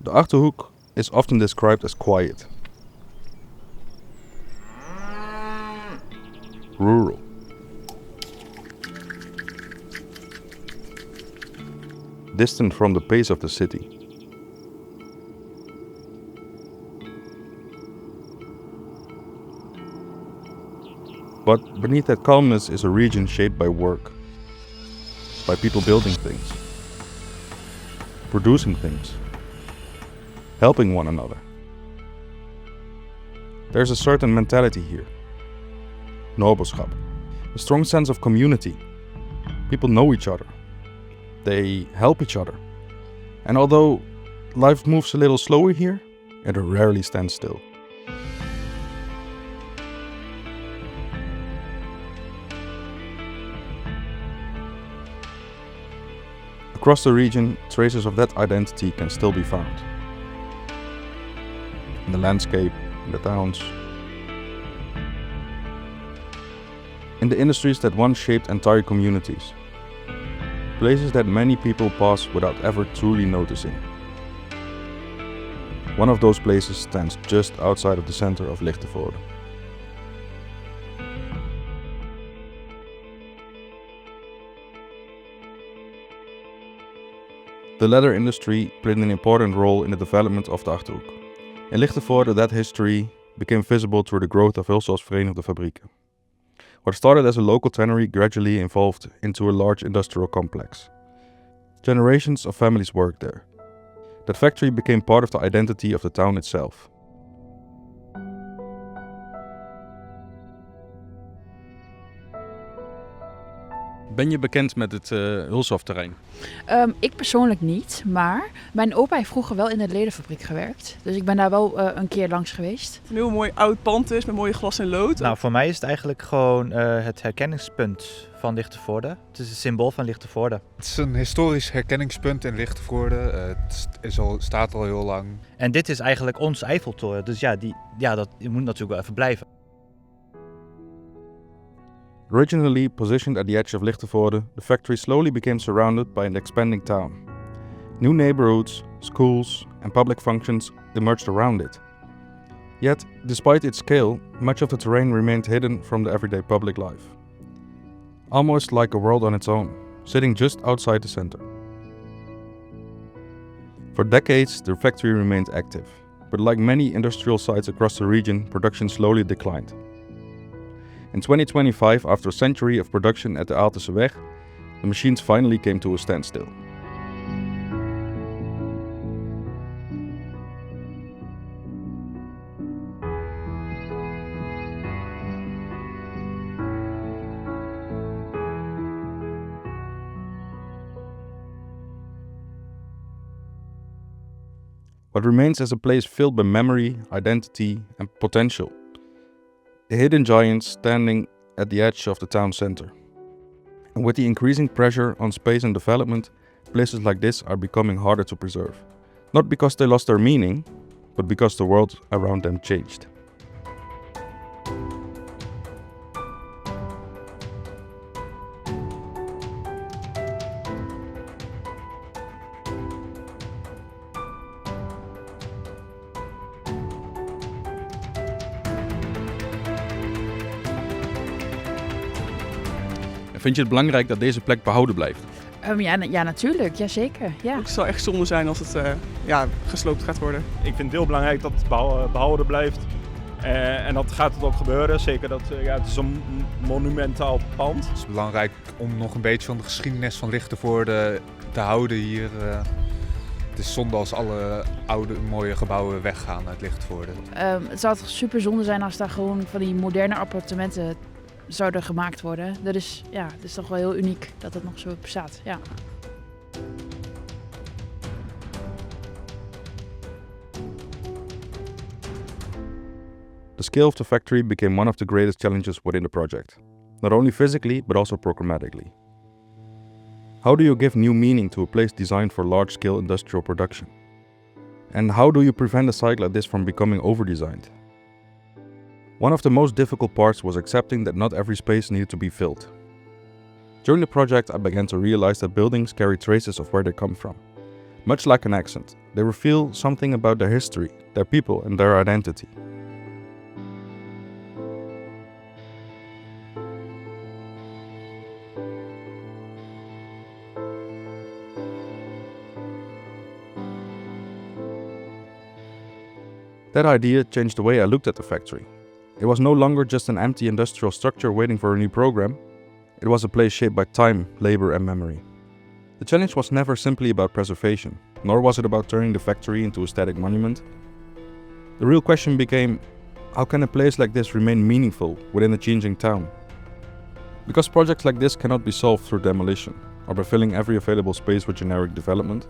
The Achterhoek is often described as quiet, rural, distant from the pace of the city. But beneath that calmness is a region shaped by work, by people building things, producing things, helping one another. There's a certain mentality here. Naboerschap, a strong sense of community. People know each other. They help each other. And although life moves a little slower here, it rarely stands still. Across the region, traces of that identity can still be found. In the landscape, in the towns, in the industries that once shaped entire communities. Places that many people pass without ever truly noticing. One of those places stands just outside of the center of Lichtenvoorde. The leather industry played an important role in the development of the Achterhoek. In Lichtenvoorde, that history became visible through the growth of Hulshof-'s Vereenigde Fabrieken. What started as a local tannery gradually evolved into a large industrial complex. Generations of families worked there. That factory became part of the identity of the town itself. Ben je bekend met het Hulshof-terrein? Ik persoonlijk niet, maar mijn opa heeft vroeger wel in de ledenfabriek gewerkt. Dus ik ben daar wel een keer langs geweest. Een heel mooi oud pand is met mooie glas en lood. Nou, voor mij is het eigenlijk gewoon het herkenningspunt van Lichtenvoorde. Het is het symbool van Lichtenvoorde. Het is een historisch herkenningspunt in Lichtenvoorde. Het staat al heel lang. En dit is eigenlijk ons Eiffeltoren. Dus dat moet natuurlijk wel even blijven. Originally positioned at the edge of Lichtenvoorde, the factory slowly became surrounded by an expanding town. New neighborhoods, schools, and public functions emerged around it. Yet, despite its scale, much of the terrain remained hidden from the everyday public life. Almost like a world on its own, sitting just outside the center. For decades, the factory remained active, but like many industrial sites across the region, production slowly declined. In 2025, after a century of production at the Aaltenseweg, the machines finally came to a standstill. What remains as a place filled by memory, identity, and potential. The hidden giants standing at the edge of the town center. And with the increasing pressure on space and development, places like this are becoming harder to preserve. Not because they lost their meaning, but because the world around them changed. Vind je het belangrijk dat deze plek behouden blijft? Ja, natuurlijk. Jazeker. Ja. Het zal echt zonde zijn als het gesloopt gaat worden. Ik vind het heel belangrijk dat het behouden blijft. En dat gaat het ook gebeuren. Zeker dat het is een monumentaal pand. Het is belangrijk om nog een beetje van de geschiedenis van Lichtenvoorde te houden hier. Het is zonde als alle oude mooie gebouwen weggaan uit Lichtenvoorde. Het zou toch super zonde zijn als daar gewoon van die moderne appartementen zouden gemaakt worden. Dat is toch wel heel uniek dat het nog zo bestaat. Ja. The scale of the factory became one of the greatest challenges within the project, not only physically but also programmatically. How do you give new meaning to a place designed for large-scale industrial production? And how do you prevent a site like this from becoming over-designed? One of the most difficult parts was accepting that not every space needed to be filled. During the project, I began to realize that buildings carry traces of where they come from. Much like an accent, they reveal something about their history, their people and their identity. That idea changed the way I looked at the factory. It was no longer just an empty industrial structure waiting for a new program. It was a place shaped by time, labor and memory. The challenge was never simply about preservation, nor was it about turning the factory into a static monument. The real question became, how can a place like this remain meaningful within a changing town? Because projects like this cannot be solved through demolition, or by filling every available space with generic development.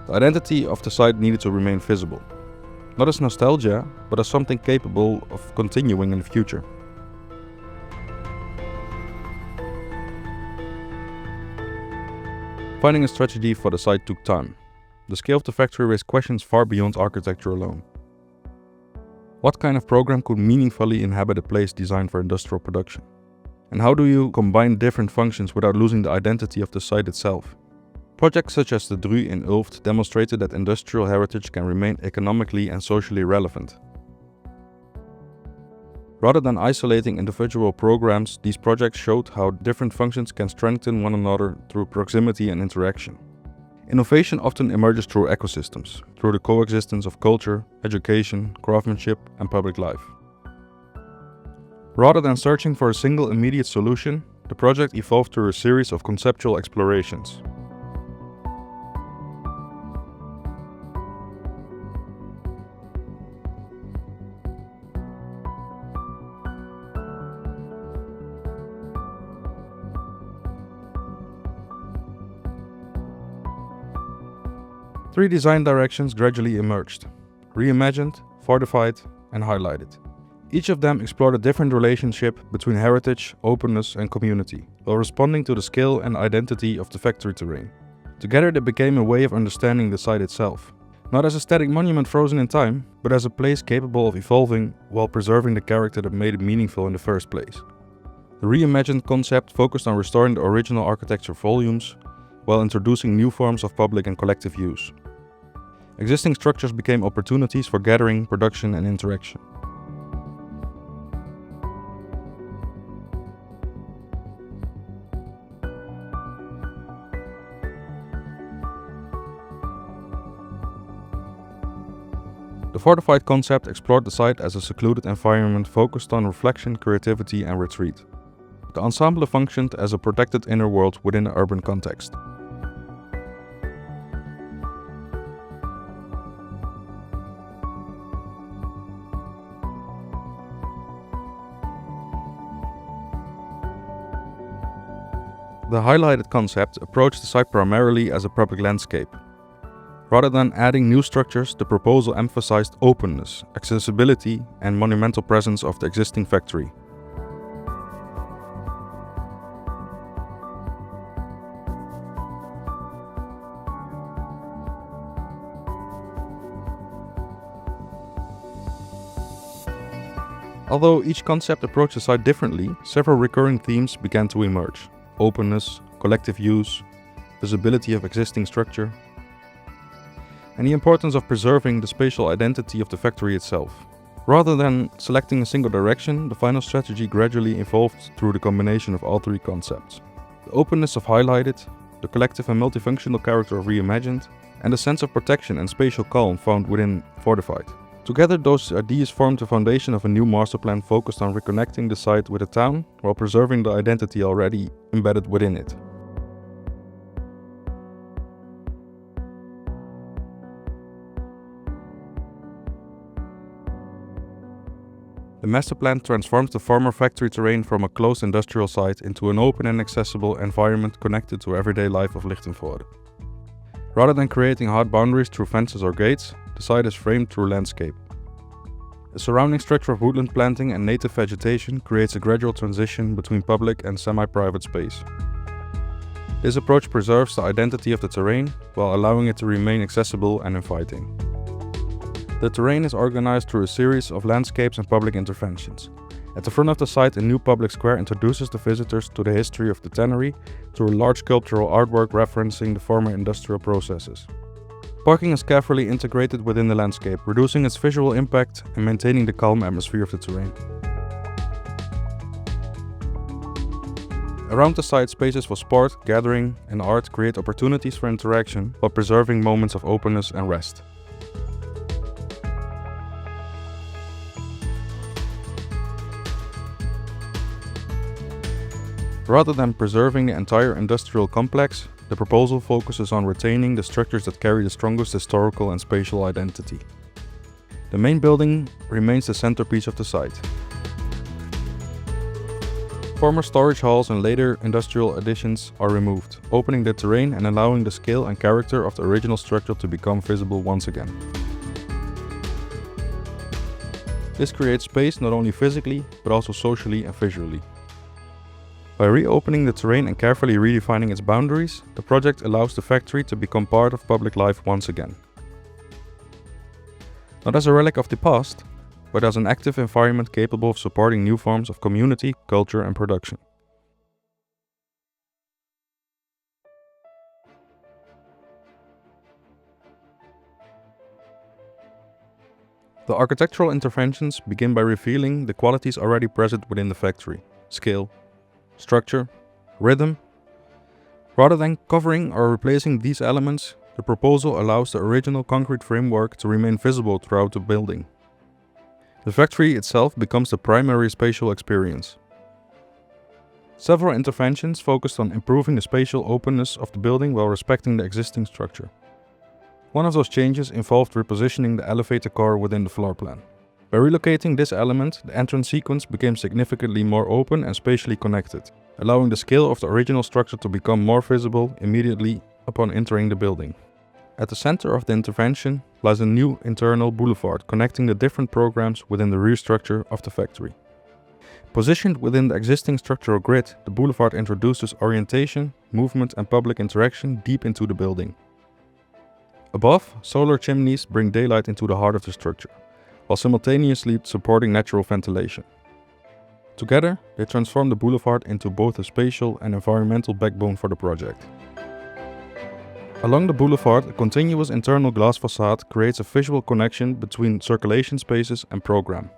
The identity of the site needed to remain visible. Not as nostalgia, but as something capable of continuing in the future. Finding a strategy for the site took time. The scale of the factory raised questions far beyond architecture alone. What kind of program could meaningfully inhabit a place designed for industrial production? And how do you combine different functions without losing the identity of the site itself? Projects such as the Dru in Ulft demonstrated that industrial heritage can remain economically and socially relevant. Rather than isolating individual programs, these projects showed how different functions can strengthen one another through proximity and interaction. Innovation often emerges through ecosystems, through the coexistence of culture, education, craftsmanship, and public life. Rather than searching for a single immediate solution, the project evolved through a series of conceptual explorations. Three design directions gradually emerged: reimagined, fortified, and highlighted. Each of them explored a different relationship between heritage, openness, and community, while responding to the scale and identity of the factory terrain. Together they became a way of understanding the site itself, not as a static monument frozen in time, but as a place capable of evolving while preserving the character that made it meaningful in the first place. The reimagined concept focused on restoring the original architecture volumes, while introducing new forms of public and collective use. Existing structures became opportunities for gathering, production, and interaction. The fortified concept explored the site as a secluded environment focused on reflection, creativity, and retreat. The ensemble functioned as a protected inner world within an urban context. The highlighted concept approached the site primarily as a public landscape. Rather than adding new structures, the proposal emphasized openness, accessibility, and monumental presence of the existing factory. Although each concept approached the site differently, several recurring themes began to emerge: openness, collective use, visibility of existing structure, and the importance of preserving the spatial identity of the factory itself. Rather than selecting a single direction, the final strategy gradually evolved through the combination of all three concepts. The openness of highlighted, the collective and multifunctional character of reimagined, and the sense of protection and spatial calm found within fortified. Together, those ideas formed the foundation of a new master plan focused on reconnecting the site with the town while preserving the identity already embedded within it. The master plan transforms the former factory terrain from a closed industrial site into an open and accessible environment connected to everyday life of Lichtenvoorde. Rather than creating hard boundaries through fences or gates, the site is framed through landscape. A surrounding structure of woodland planting and native vegetation creates a gradual transition between public and semi-private space. This approach preserves the identity of the terrain while allowing it to remain accessible and inviting. The terrain is organized through a series of landscapes and public interventions. At the front of the site, a new public square introduces the visitors to the history of the tannery through a large sculptural artwork referencing the former industrial processes. Parking is carefully integrated within the landscape, reducing its visual impact and maintaining the calm atmosphere of the terrain. Around the site, spaces for sport, gathering, and art create opportunities for interaction while preserving moments of openness and rest. Rather than preserving the entire industrial complex, the proposal focuses on retaining the structures that carry the strongest historical and spatial identity. The main building remains the centerpiece of the site. Former storage halls and later industrial additions are removed, opening the terrain and allowing the scale and character of the original structure to become visible once again. This creates space not only physically, but also socially and visually. By reopening the terrain and carefully redefining its boundaries, the project allows the factory to become part of public life once again. Not as a relic of the past, but as an active environment capable of supporting new forms of community, culture and production. The architectural interventions begin by revealing the qualities already present within the factory: scale, structure, rhythm. Rather than covering or replacing these elements, the proposal allows the original concrete framework to remain visible throughout the building. The factory itself becomes the primary spatial experience. Several interventions focused on improving the spatial openness of the building while respecting the existing structure. One of those changes involved repositioning the elevator car within the floor plan. By relocating this element, the entrance sequence became significantly more open and spatially connected, allowing the scale of the original structure to become more visible immediately upon entering the building. At the center of the intervention lies a new internal boulevard connecting the different programs within the rear structure of the factory. Positioned within the existing structural grid, the boulevard introduces orientation, movement and public interaction deep into the building. Above, solar chimneys bring daylight into the heart of the structure, while simultaneously supporting natural ventilation. Together, they transform the boulevard into both a spatial and environmental backbone for the project. Along the boulevard, a continuous internal glass facade creates a visual connection between circulation spaces and program.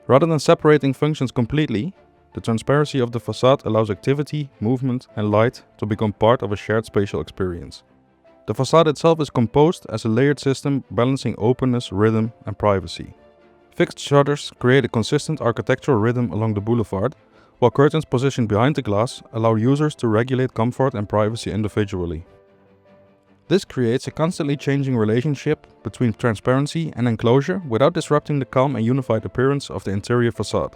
Rather than separating functions completely, the transparency of the facade allows activity, movement and light to become part of a shared spatial experience. The facade itself is composed as a layered system balancing openness, rhythm and privacy. Fixed shutters create a consistent architectural rhythm along the boulevard, while curtains positioned behind the glass allow users to regulate comfort and privacy individually. This creates a constantly changing relationship between transparency and enclosure without disrupting the calm and unified appearance of the interior facade.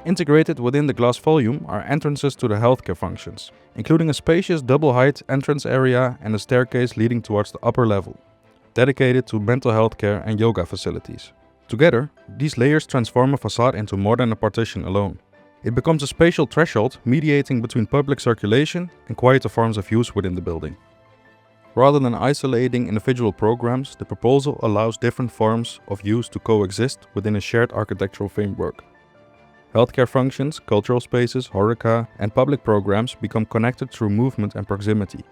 Integrated within the glass volume are entrances to the healthcare functions, including a spacious double-height entrance area and a staircase leading towards the upper level, dedicated to mental health care and yoga facilities. Together, these layers transform a facade into more than a partition alone. It becomes a spatial threshold mediating between public circulation and quieter forms of use within the building. Rather than isolating individual programs, the proposal allows different forms of use to coexist within a shared architectural framework. Healthcare functions, cultural spaces, horeca, and public programs become connected through movement and proximity,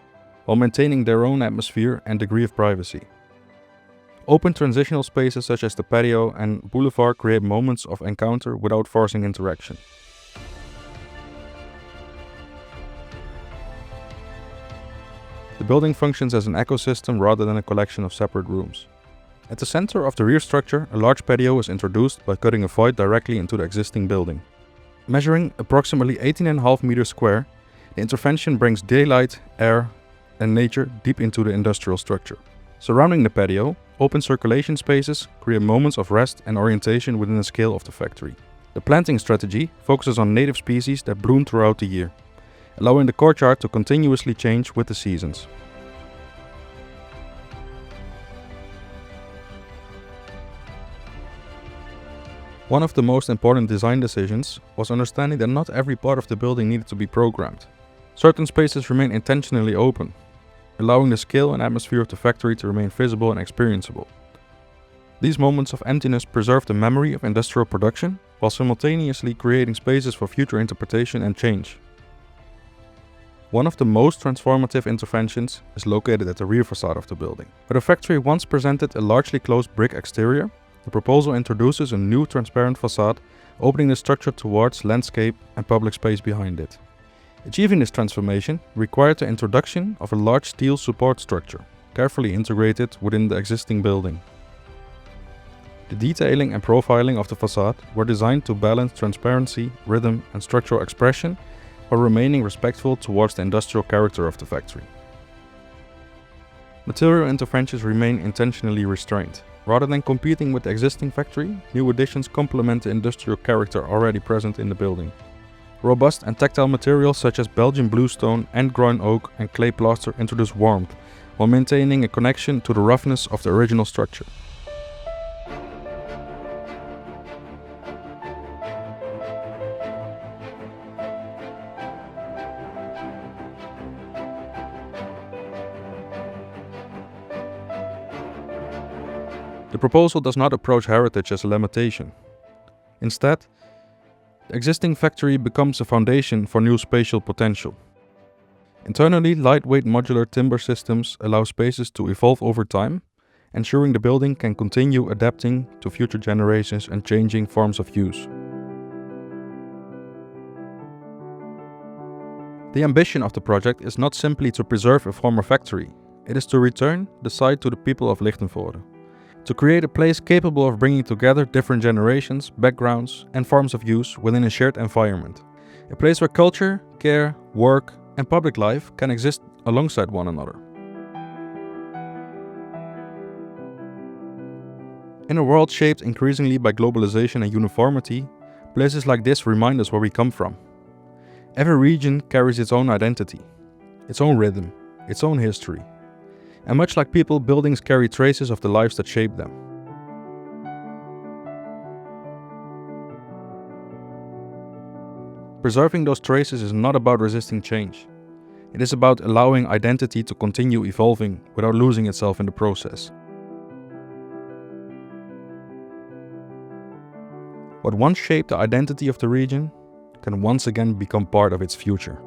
while maintaining their own atmosphere and degree of privacy. Open transitional spaces such as the patio and boulevard create moments of encounter without forcing interaction. The building functions as an ecosystem rather than a collection of separate rooms. At the center of the rear structure, a large patio is introduced by cutting a void directly into the existing building. Measuring approximately 18.5 meters square, the intervention brings daylight, air, and nature deep into the industrial structure. Surrounding the patio, open circulation spaces create moments of rest and orientation within the scale of the factory. The planting strategy focuses on native species that bloom throughout the year, allowing the courtyard to continuously change with the seasons. One of the most important design decisions was understanding that not every part of the building needed to be programmed. Certain spaces remain intentionally open. allowing the scale and atmosphere of the factory to remain visible and experienceable. These moments of emptiness preserve the memory of industrial production, while simultaneously creating spaces for future interpretation and change. One of the most transformative interventions is located at the rear facade of the building. Where the factory once presented a largely closed brick exterior, the proposal introduces a new transparent facade, opening the structure towards landscape and public space behind it. Achieving this transformation required the introduction of a large steel support structure, carefully integrated within the existing building. The detailing and profiling of the facade were designed to balance transparency, rhythm and structural expression while remaining respectful towards the industrial character of the factory. Material interventions remain intentionally restrained. Rather than competing with the existing factory, new additions complement the industrial character already present in the building. Robust and tactile materials such as Belgian bluestone, end-grown oak and clay plaster introduce warmth, while maintaining a connection to the roughness of the original structure. The proposal does not approach heritage as a limitation. Instead, the existing factory becomes a foundation for new spatial potential. Internally, lightweight modular timber systems allow spaces to evolve over time, ensuring the building can continue adapting to future generations and changing forms of use. The ambition of the project is not simply to preserve a former factory, it is to return the site to the people of Lichtenvoorde. To create a place capable of bringing together different generations, backgrounds and forms of use within a shared environment. A place where culture, care, work and public life can exist alongside one another. In a world shaped increasingly by globalization and uniformity, places like this remind us where we come from. Every region carries its own identity, its own rhythm, its own history. And much like people, buildings carry traces of the lives that shape them. Preserving those traces is not about resisting change. It is about allowing identity to continue evolving without losing itself in the process. What once shaped the identity of the region can once again become part of its future.